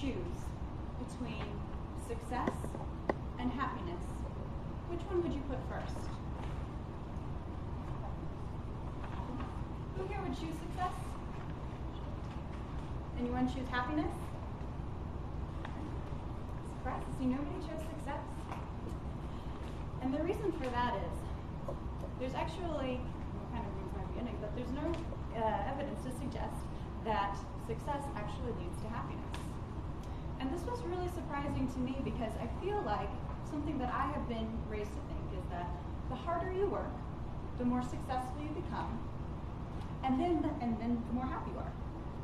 choose between success and happiness, which one would you put first? Who here would choose success? Anyone choose happiness? Surprised to see nobody chose success. And the reason for that is, there's actually, kind of ruins my beginning, but there's no evidence to suggest that success actually leads to happiness. And this was really surprising to me because I feel like something that I have been raised to think is that the harder you work, the more successful you become, and then the more happy you are.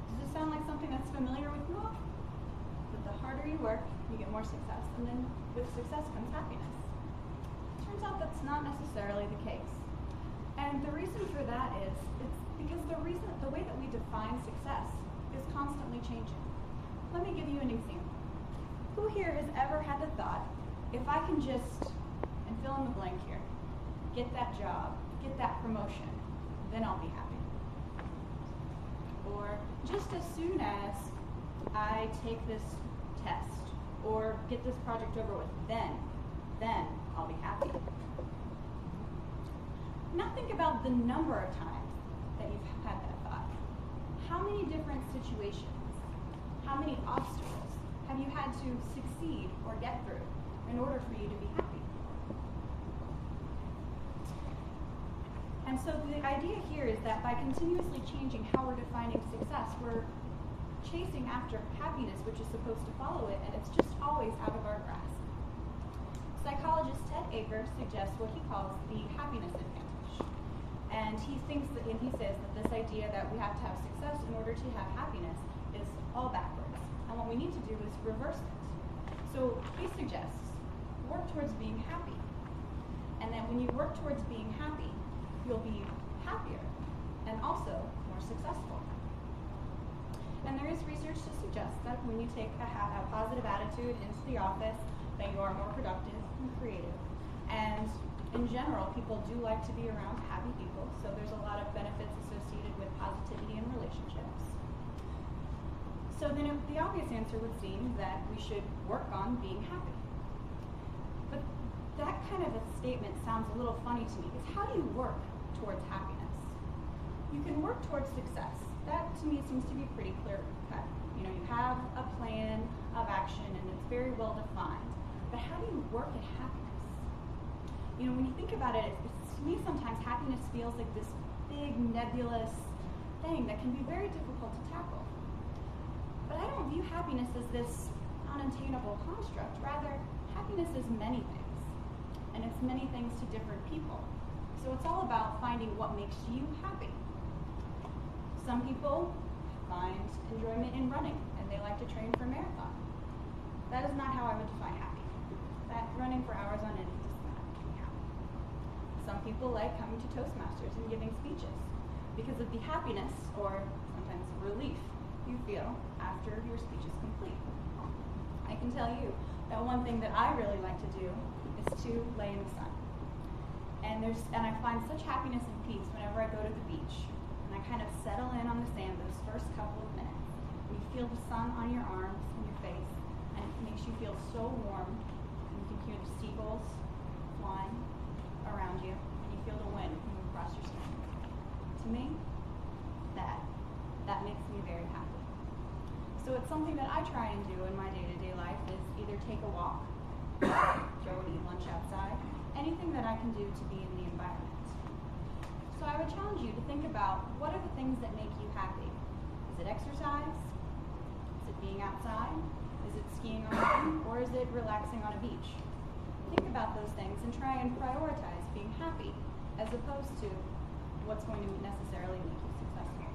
Does this sound like something that's familiar with you all? That the harder you work, you get more success, and then with success comes happiness. Turns out that's not necessarily the case. And the reason for that is, it's because the way that we define success is constantly changing. Let me give you an example. Who here has ever had the thought, if I can just, and fill in the blank here, get that job, get that promotion, then I'll be happy. Or just as soon as I take this test, or get this project over with, then I'll be happy. Now think about the number of times that you've had that thought. How many different situations, how many obstacles have you had to succeed or get through in order for you to be happy? And so the idea here is that by continuously changing how we're defining success, we're chasing after happiness, which is supposed to follow it, and it's just always out of our grasp. Psychologist Ted Akers suggests what he calls the happiness advantage. And he says that this idea that we have to have success in order to have happiness is all backwards. And what we need to do is reverse it. So he suggests work towards being happy. And then when you work towards being happy, you'll be happier and also more successful. And there is research to suggest that when you take a positive attitude into the office, that you are more productive and creative. And in general, people do like to be around happy people, so there's a lot of benefits associated with positivity in relationships. So then the obvious answer would seem that we should work on being happy. But that kind of a statement sounds a little funny to me, because how do you work towards happiness? You can work towards success. That to me seems to be pretty clear cut. You know, you have a plan of action and it's very well defined. But how do you work at happiness? You know, when you think about it, to me sometimes happiness feels like this big nebulous thing that can be very difficult to tackle. But I don't view happiness as this unattainable construct. Rather, happiness is many things. And it's many things to different people. So it's all about finding what makes you happy. Some people find enjoyment in running, and they like to train for a marathon. That is not how I would define happy. That running for hours on end does not make me happy. Some people like coming to Toastmasters and giving speeches because of the happiness, or sometimes relief, you feel after your speech is complete. I can tell you that one thing that I really like to do is to lay in the sun. And I find such happiness and peace whenever I go to the beach. And I kind of settle in on the sand those first couple of minutes. And you feel the sun on your arms and your face, and it makes you feel so warm. And you can hear the seagulls flying around you, and you feel the wind moving across your skin. To me, that makes me very happy. So it's something that I try and do in my day-to-day life is either take a walk, go and eat lunch outside, anything that I can do to be in the environment. So I would challenge you to think about, what are the things that make you happy? Is it exercise? Is it being outside? Is it skiing on a mountain? Or is it relaxing on a beach? Think about those things and try and prioritize being happy as opposed to what's going to necessarily make you successful.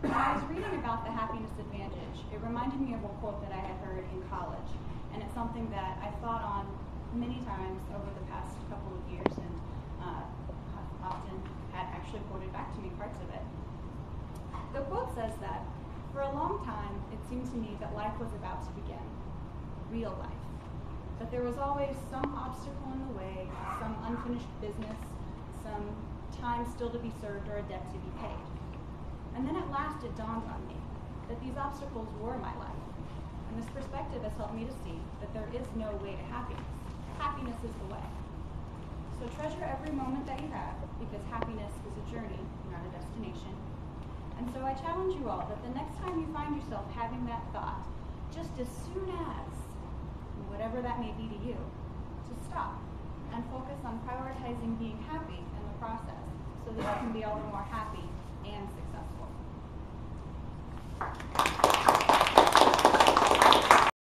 When I was reading about the happiness advantage, it reminded me of a quote that I had heard in college. And it's something that I thought on many times over the past couple of years, and often had actually quoted back to me parts of it. The quote says that, for a long time, it seemed to me that life was about to begin, real life. That there was always some obstacle in the way, some unfinished business, some time still to be served, or a debt to be paid. And then at last it dawned on me that these obstacles were my life, and And this perspective has helped me to see that there is no way to happiness. Happiness is the way. So treasure every moment that you have, because happiness is a journey, not a destination. And so I challenge you all that the next time you find yourself having that thought, just as soon as, whatever that may be to you, to stop and focus on prioritizing being happy in the process so that you can be all the more happy and successful.